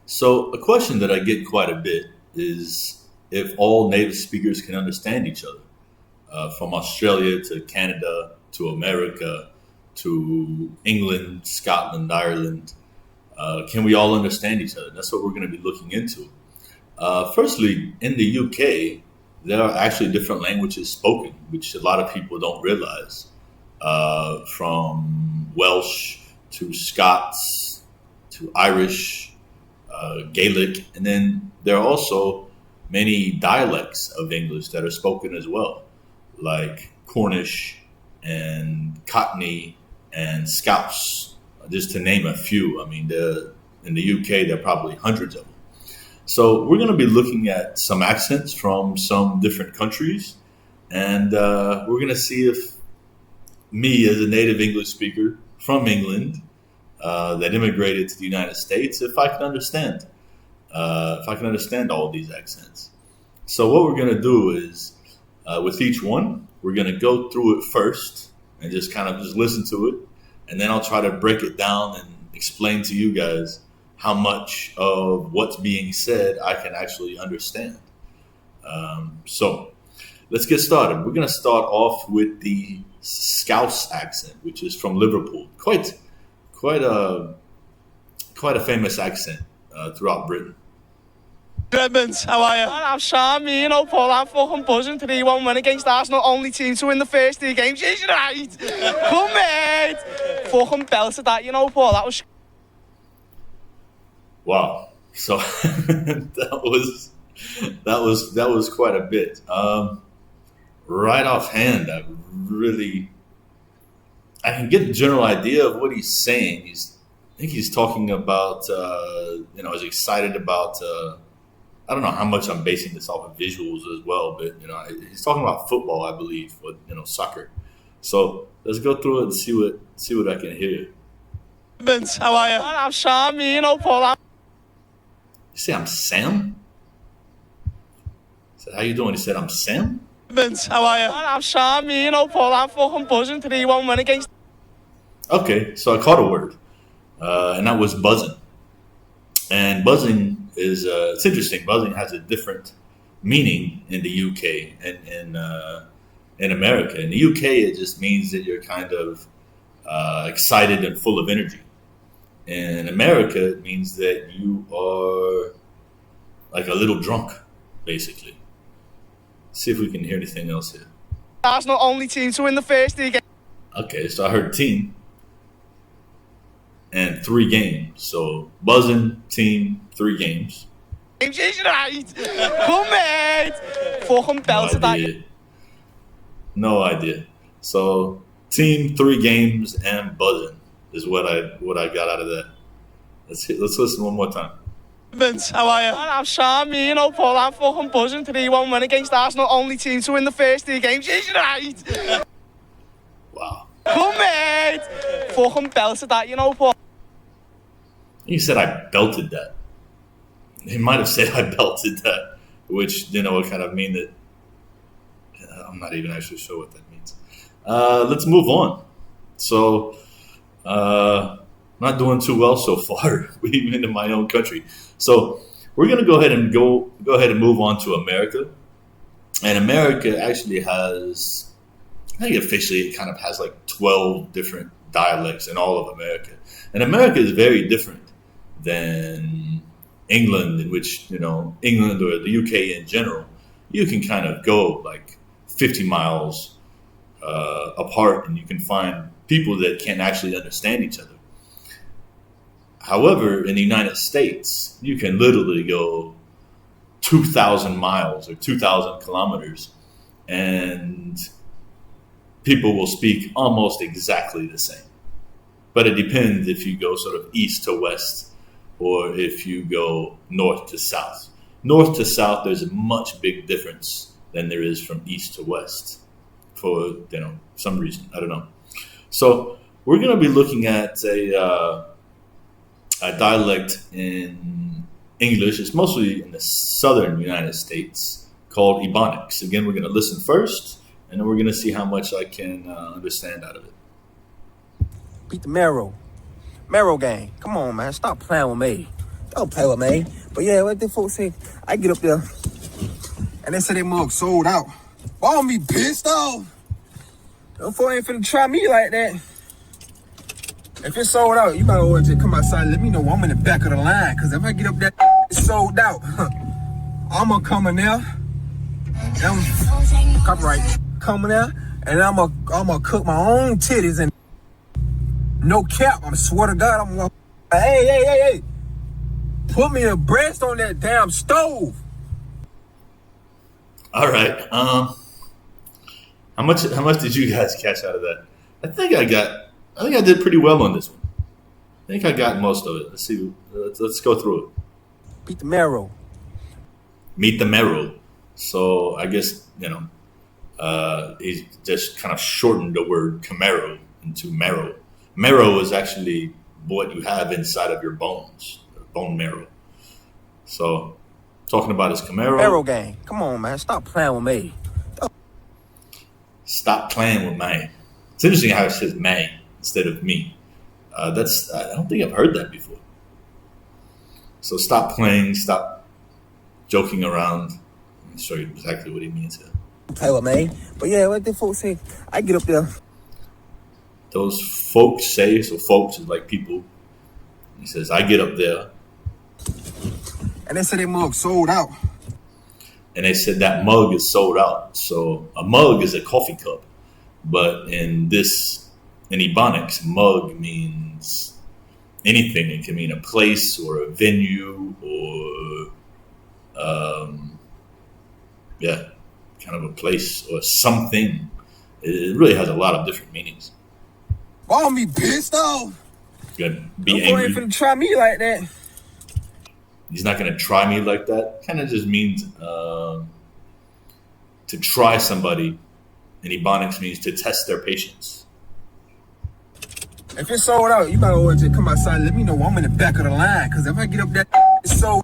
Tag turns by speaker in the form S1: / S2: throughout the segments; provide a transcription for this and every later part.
S1: So, a question that I get quite a bit is if all native speakers can understand each other, from Australia to Canada to America to England, Scotland, Ireland. Can we all understand each other? That's what we're going to be looking into. Firstly, in the UK, there are actually different languages spoken, which a lot of people don't realize, from Welsh to Scots to Irish, Gaelic, and then there are also many dialects of English that are spoken as well, like Cornish and Cockney and Scouse, just to name a few. I mean, in the UK, there are probably hundreds of them. So we're going to be looking at some accents from some different countries, and we're going to see if me, as a native English speaker from England that immigrated to the United States, if I can understand all of these accents. So what we're going to do is, with each one, we're going to go through it first and just kind of just listen to it, and then I'll try to break it down and explain to you guys how much of what's being said I can actually understand. So let's get started. We're going to start off with the Scouse accent, which is from Liverpool. Quite a famous accent throughout Britain.
S2: Redmonds, how are you?
S3: I'm Sam, me, Paul, I'm fucking buzzing. 3-1 win against Arsenal, only team to win the first 3 games. Is right? Come, mate. Fucking belted that, Paul. That was...
S1: Wow. So that was quite a bit. Right offhand, I can get the general idea of what he's saying. I think he's talking about, he's excited about, I don't know how much I'm basing this off of visuals as well, but, he's talking about football, I believe, or, soccer. So let's go through it and see what I can hear.
S2: Redmonds, how are you?
S3: I'm Sam, me, Paul.
S1: You say I'm Sam? I said, how you doing? He said, I'm Sam?
S2: Redmonds, how are you?
S3: I'm Sam, me, Paul, I'm fucking buzzing. 3-1 win against...
S1: Okay, so I caught a word, and that was buzzing. And buzzing is, it's interesting. Buzzing has a different meaning in the UK and in America. In the UK, it just means that you're kind of excited and full of energy. In America, it means that you are like a little drunk, basically. See if we can hear anything else here.
S3: Arsenal, only team to win the first 3 games.
S1: Okay, so I heard team and 3 games. So buzzing, team, 3 games.
S3: Is right? Come, mate. Fucking belted that.
S1: No idea. So team, 3 games, and buzzing is what I got out of that. Let's listen one more time.
S2: Redmonds, how are you?
S3: I'm Sam, me, Paul, I'm fucking buzzing. 3-1 win against Arsenal, only team to win the first 3 games. Is right?
S1: Wow.
S3: Come, mate. Fucking belted that, Paul.
S1: He said I belted that. He might have said I belted that, which, would kind of mean that I'm not even actually sure what that means. Let's move on. So, not doing too well so far, even in my own country. So we're going to go ahead and move on to America. And America actually has, I think officially it kind of has like 12 different dialects in all of America. And America is very different than England, in which, England or the UK in general, you can kind of go like 50 miles apart and you can find people that can't actually understand each other. However, in the United States, you can literally go 2,000 miles or 2,000 kilometers and people will speak almost exactly the same. But it depends if you go sort of east to west or if you go north to south. North to south, there's a much big difference than there is from east to west for, some reason. I don't know. So we're going to be looking at a dialect in English. It's mostly in the southern United States called Ebonics. Again, we're going to listen first, and then we're going to see how much I can understand out of it.
S4: Beat the Marrow gang. Come on, man. Stop playing with me. Don't play with me. But yeah, what the folks say, I get up there, and they say they mug sold out. Why don't be pissed off? Them folks ain't finna try me like that. If it's sold out, you might as well just come outside and let me know I'm in the back of the line. Cause if I get up there, it's sold out. I'ma come in there. Copyright. Coming there, and I'ma cook my own titties and no cap. I swear to God, I'm gonna. Hey. Put me a breast on that damn stove.
S1: All right. How much did you guys catch out of that? I think I did pretty well on this one. I think I got most of it. Let's see. Let's go through it.
S4: Beat the marrow.
S1: Meet the marrow. So I guess he just kind of shortened the word Camaro into marrow. Marrow is actually what you have inside of your bones, bone marrow. So, talking about his Camaro.
S4: Marrow gang. Come on, man. Stop playing with me.
S1: Stop playing with me. It's interesting how it says "me" instead of "me." I don't think I've heard that before. So, stop playing. Stop joking around. Let me show you exactly what he means here.
S4: Play with me. But yeah, what the folks say, I get up there.
S1: Those folks say, so folks is like people. He says, I get up there.
S4: And they said they mug sold out.
S1: And they said that mug is sold out. So a mug is a coffee cup. But in Ebonics, mug means anything. It can mean a place or a venue or, kind of a place or something. It really has a lot of different meanings.
S4: Why don't be pissed off?
S1: You're gonna be
S4: angry.
S1: angry.
S4: Ain't finna try me like that.
S1: He's not gonna try me like that. Kind of just means to try somebody. In Ebonics means to test their patience.
S4: If it's sold out, you might as well just come outside and let me know I'm in the back of the line. Cause if I get up there, it's sold.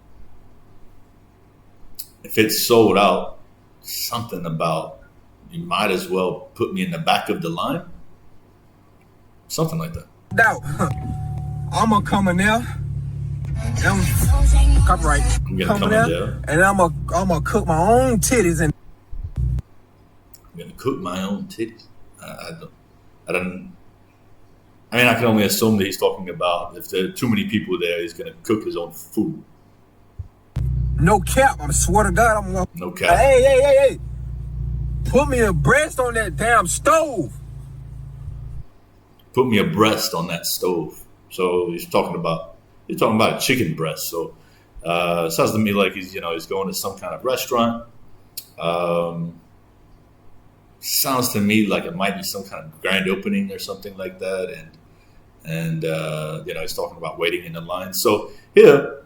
S1: If it's sold out, something about you might as well put me in the back of the line. Something like that.
S4: Doubt. I'ma come in there. Copyright.
S1: I'm gonna come in there.
S4: And I'ma cook my own titties and
S1: I'm gonna cook my own titties. I mean, I can only assume that he's talking about if there are too many people there, he's gonna cook his own food.
S4: No cap. I swear to God, I'm gonna.
S1: No cap.
S4: Hey. Put me a breast on that damn stove.
S1: Put me a breast on that stove. So he's talking about a chicken breast. So it sounds to me like he's going to some kind of restaurant. Sounds to me like it might be some kind of grand opening or something like that. And he's talking about waiting in the line. So here,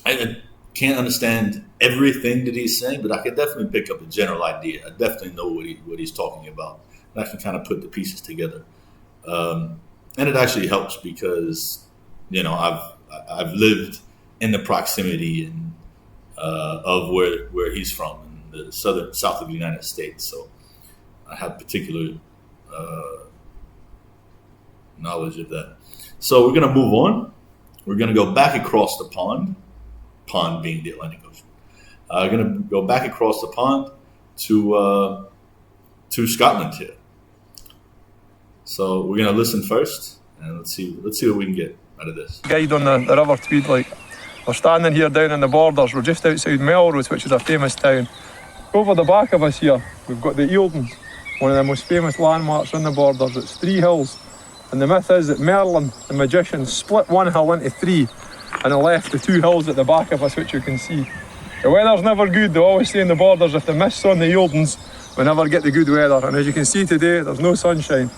S1: I can't understand everything that he's saying, but I can definitely pick up a general idea. I definitely know what he's talking about. And I can kind of put the pieces together. And it actually helps because, I've lived in the proximity of where he's from in the south of the United States. So I have particular knowledge of that. So we're going to move on. We're going to go back across the pond being the Atlantic Ocean. We're going to go back across the pond to Scotland here. So we're going to listen first, and let's see what we can get out of this.
S5: Guide on the River Tweed, we're standing here down in the borders. We're just outside Melrose, which is a famous town. Over the back of us here, we've got the Eildons, one of the most famous landmarks on the borders. It's 3 hills, and the myth is that Merlin, the magician, split one hill into 3, and left the 2 hills at the back of us, which you can see. The weather's never good. They always say in the borders, if the mist's on the Eildons, we never get the good weather. And as you can see today, there's no sunshine.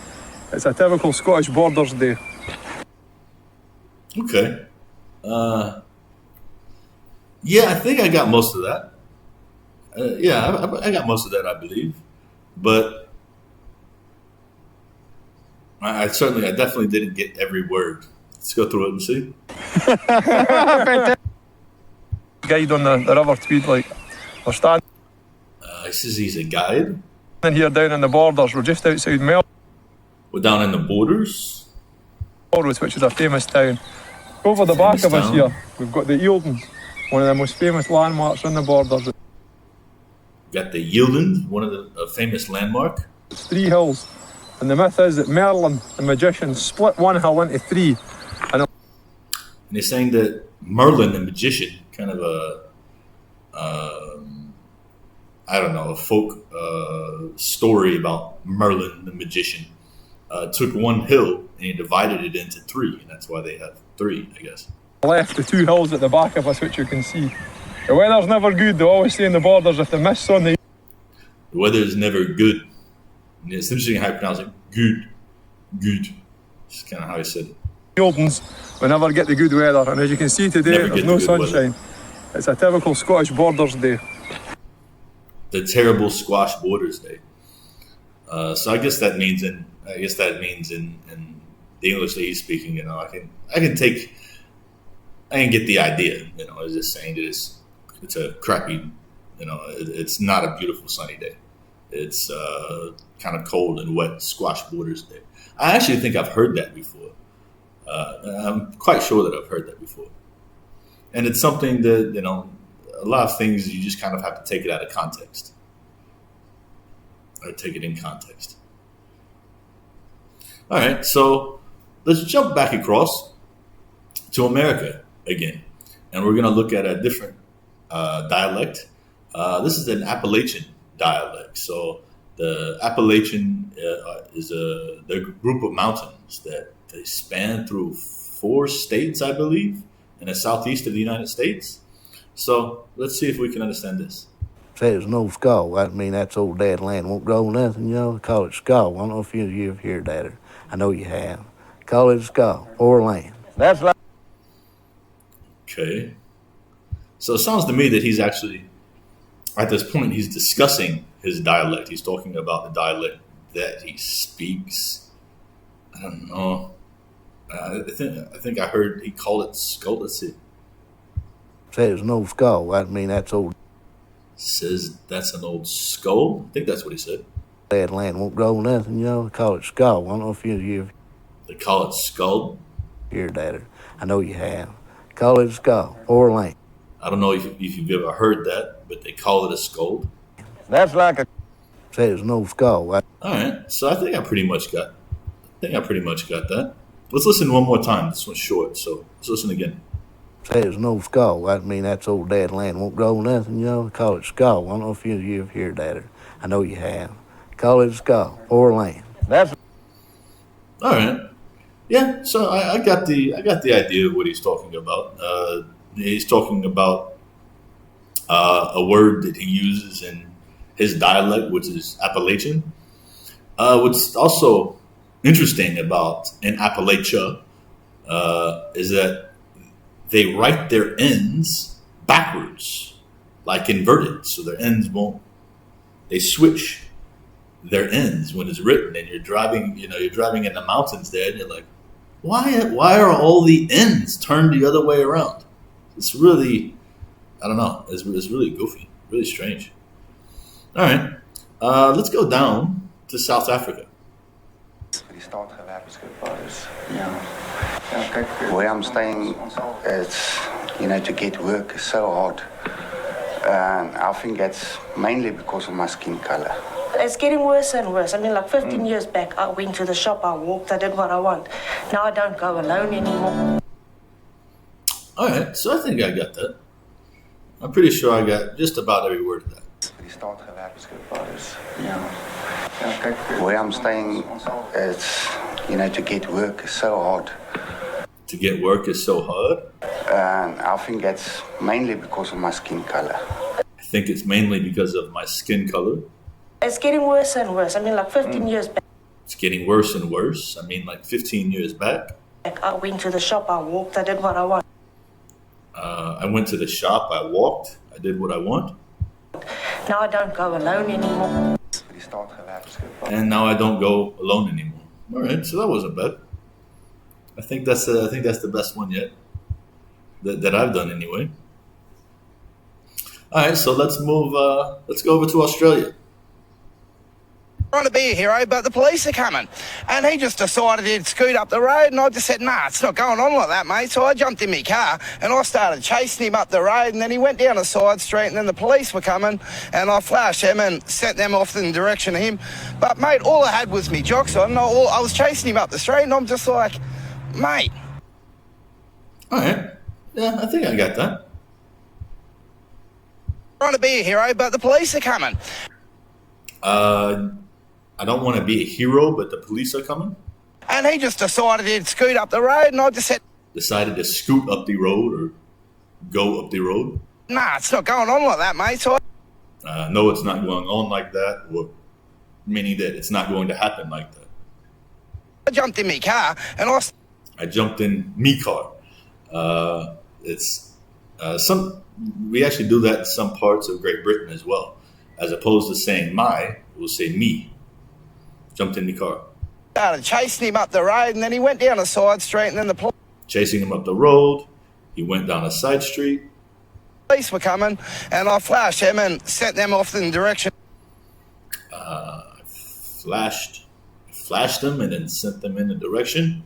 S5: It's a typical Scottish borders day.
S1: Okay. I think I got most of that. I got most of that, I believe. But I definitely didn't get every word. Let's go through it and see.
S5: Guide on the River Tweed, we're standing.
S1: He says he's a guide.
S5: Here down in the borders, we're just outside Melrose.
S1: We're down in the borders.
S5: Melrose, which is a famous town. Over the back of us
S1: town.
S5: here, we've got the Eildons, one of the most famous landmarks on the borders.
S1: Got the Yildind, one of the famous landmark.
S5: It's 3 hills, and the myth is that Merlin, the magician, split one hill into 3.
S1: And they're saying that Merlin, the magician, kind of I don't know, a folk story about Merlin, the magician, took one hill and he divided it into 3, and that's why they have 3, I guess.
S5: Left the 2 hills at the back of us, which you can see. The weather's never good. They always say in the borders, if the mist's on the
S1: weather is never good. And it's interesting how you pronounce it. Good. It's kind of how he said it.
S5: Eildons, we never get the good weather, and as you can see today,
S1: Never
S5: there's
S1: get
S5: no
S1: the good
S5: sunshine. It's a typical Scottish Borders day.
S1: The terrible Squash Borders Day. So I guess that means in the English that he's speaking, I can get the idea. I was just saying that it's a crappy, it's not a beautiful sunny day. It's kind of cold and wet Squash Borders Day. I actually think I've heard that before. I'm quite sure that I've heard that before. And it's something that, a lot of things you just kind of have to take it out of context. Or take it in context. All right, so let's jump back across to America again. And we're going to look at a different dialect. This is an Appalachian dialect. So the Appalachian is the group of mountains that they span through 4 states, I believe, in the southeast of the United States. So let's see if we can understand this.
S6: Say it's no skull. I mean, that's old dad land won't grow nothing, They call it skull. I don't know if you've heard that, or I know you have. Call it a skull or land. That's like.
S1: Okay. So it sounds to me that he's actually, at this point, he's discussing his dialect. He's talking about the dialect that he speaks. I don't know. I think I heard he called it skull. Let's see.
S6: Say it's no skull. I mean, that's old.
S1: Says that's an old skull. I think that's what he said.
S6: Dad land won't grow nothing, They call it skull. I don't know if you've.
S1: They call it skull.
S6: Heard that, or I know you have. Call it a skull or land.
S1: I don't know if you've ever heard that, but they call it a skull.
S6: That's like a. Say it's no skull.
S1: All right. So I think I pretty much got that. Let's listen one more time. This one's short, so let's listen again.
S6: Say it's no skull. I mean, that's old dad land won't grow nothing, Call it skull. I don't know if you've heard that, or I know you have. Call it a skull or land. That's.
S1: All right. Yeah. So I got the idea of what he's talking about. He's talking about a word that he uses in his dialect, which is Appalachian. What's also interesting about in Appalachia is that they write their ends backwards, like inverted. So their ends they switch their ends when it's written, and you're driving in the mountains there, and you're like, why are all the ends turned the other way around? It's really, I don't know, it's really goofy, really strange. All right, let's go down to South Africa.
S7: Where I'm staying, it's, to get work is so hard. And I think that's mainly because of my skin color.
S8: It's getting worse and worse. I mean, like 15 years back, I went to the shop, I walked, I did what I want. Now I don't go alone anymore.
S1: All right, so I think I got that. I'm pretty sure I got just about every word of that.
S7: Where I'm staying, it's, to get work is so hard.
S1: To get work is so hard?
S7: And I think that's mainly because of my skin color.
S1: I think it's mainly because of my skin color.
S8: It's getting worse and worse. I mean, like 15 years back.
S1: It's getting worse and worse. I mean, like 15 years back.
S8: I went to the shop, I walked, I did what I want.
S1: I went to the shop, I walked, I did what I want.
S8: Now I don't go alone anymore.
S1: And now I don't go alone anymore. All right, so that wasn't bad. I think that's the best one yet that I've done anyway. All right, so let's move. Let's go over to Australia.
S3: Trying to be a hero, but the police are coming. And he just decided he'd scoot up the road, and I just said, nah, it's not going on like that, mate. So I jumped in my car, and I started chasing him up the road, and then he went down a side street, and then the police were coming, and I flashed him and sent them off in the direction of him. But, mate, all I had was me jocks on. I was chasing him up the street, and I'm just like, mate.
S1: All right. Yeah, I think I got that.
S3: Trying to be a hero, but the police are coming.
S1: I don't want to be a hero, but the police are coming.
S3: And he just decided he'd scoot up the road, and I just said...
S1: Decided to scoot up the road or go up the road?
S3: Nah, it's not going on like that, mate. So
S1: no, it's not going on like that, or meaning that it's not going to happen like that.
S3: I jumped in my car, and
S1: I jumped in me car. We actually do that in some parts of Great Britain as well. As opposed to saying my, we'll say me. Jumped in the car.
S3: Started chasing him up the road, and then he went down a side street, and then the
S1: chasing him up the road. He went down a side street.
S3: Police were coming, and I flashed him and sent them off in the direction. Flashed them and then sent them in the direction.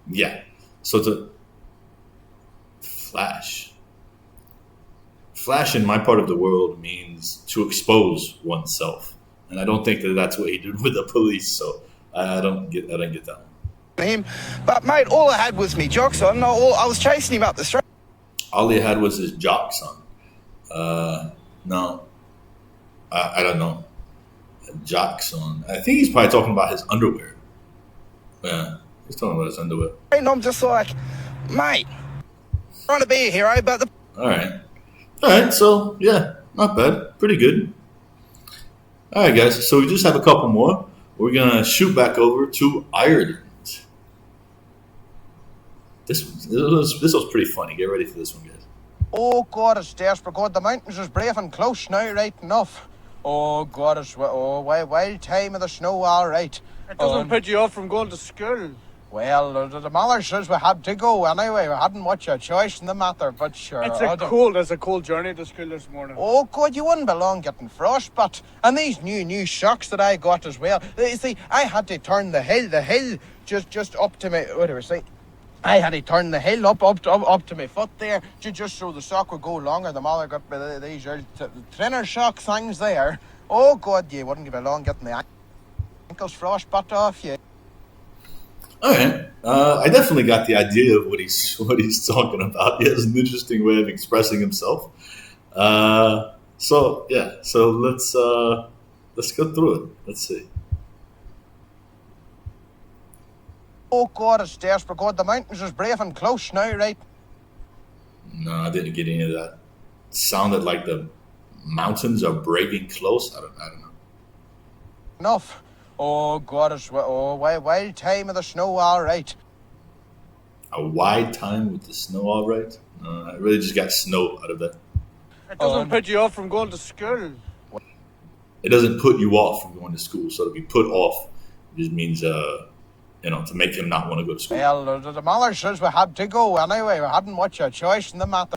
S3: Yeah. So to flash in my part of the world means to expose oneself. And I don't think that that's what he did with the police, so I don't get that one. Him, but mate, all I had was me jocks on. I was chasing him up the street.
S1: All he had was his jocks on. No, I don't know. Jocks on. I think he's probably talking about his underwear. Yeah, he's talking about his underwear.
S3: And I'm just like, mate, trying to be a hero, but the.
S1: All right. So yeah, not bad. Pretty good. All right, guys. So we just have a couple more. We're gonna shoot back over to Ireland. This was pretty funny. Get ready for this one, guys.
S9: Oh God, it's desperate. God, the mountains is brave and close now, right enough. Oh God, it's wild time of the snow, all right.
S3: It doesn't put you off from going to school.
S9: Well, the mother says we had to go anyway. We hadn't much a choice in the matter, but sure.
S3: It's a cold journey to school this morning.
S9: Oh God, you wouldn't be long getting frostbite. And these new socks that I got as well. You see, I had to turn the hill just up to me. What do I say? I had to turn the hill up to my foot there, just so the sock would go longer. The mother got me these trainer sock things there. Oh God, you wouldn't give a long getting the ankles frostbite off you.
S1: All right, I definitely got the idea of what he's talking about. He has an interesting way of expressing himself. So let's go through it. Let's see.
S9: Oh God, it's desperate. God, the mountains is brave and close now, right?
S1: No, I didn't get any of that. It sounded like the mountains are breaking close. I don't know.
S9: Enough. Oh God, it's wild time of the snow, all right.
S1: A wide time with the snow, all right? I really just got snow out of that.
S3: It doesn't put you off from going to school.
S1: It doesn't put you off from going to school. So to be put off just means to make him not want to go to school.
S9: Well, the mother says we had to go anyway. We hadn't much a choice in the matter.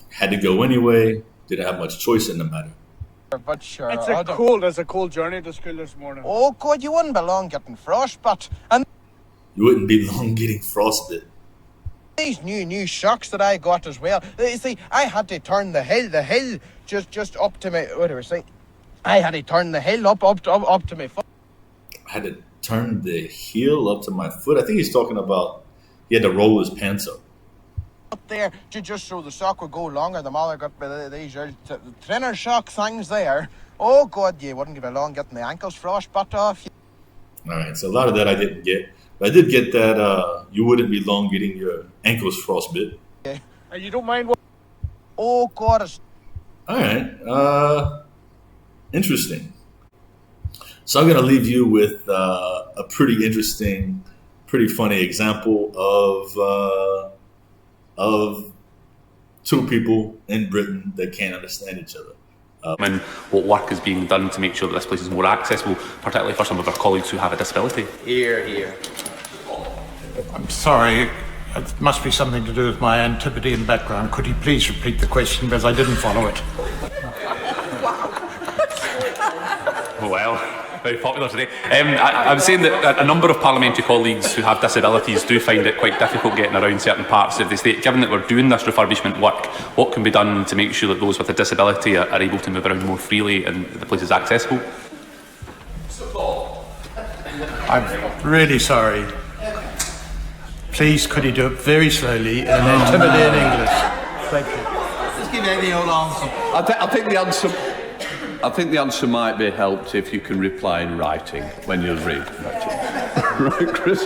S1: Had to go anyway. Didn't have much choice in the matter.
S9: But sure.
S3: It's a cold journey to school this morning.
S9: Oh God, you wouldn't be long getting frostbite. And
S1: you wouldn't be long getting frostbite.
S9: These new socks that I got as well. You see, I had to turn the hill just up to me. What do I say? I had to turn the hill up to my foot.
S1: I had to turn the heel up to my foot. I think he's talking about he had to roll his pants up.
S9: Up there, just so the sock would go longer. The mother got me these trainer sock things there. Oh God, you wouldn't give a long getting the ankles frostbite off you.
S1: All right, so a lot of that I didn't get. But I did get that you wouldn't be long getting your ankles frostbit.
S9: Okay.
S3: And you don't mind what?
S9: Oh God, it's...
S1: All right, interesting. So I'm going to leave you with a pretty interesting, pretty funny example of two people in Britain that can't understand each other.
S10: And what work is being done to make sure that this place is more accessible, particularly for some of our colleagues who have a disability.
S11: Here. I'm sorry, it must be something to do with my antipathy and background. Could you please repeat the question, because I didn't follow it?
S10: Well, very popular today. I'm saying that a number of parliamentary colleagues who have disabilities do find it quite difficult getting around certain parts of the state. Given that we're doing this refurbishment work, what can be done to make sure that those with a disability are able to move around more freely and the place is accessible?
S11: I'm really sorry. Please, could you do it very slowly and intimidating English? Thank you.
S12: Just give me the old answer. I think the answer might be helped if you can reply in writing when you're read. Right, Chris.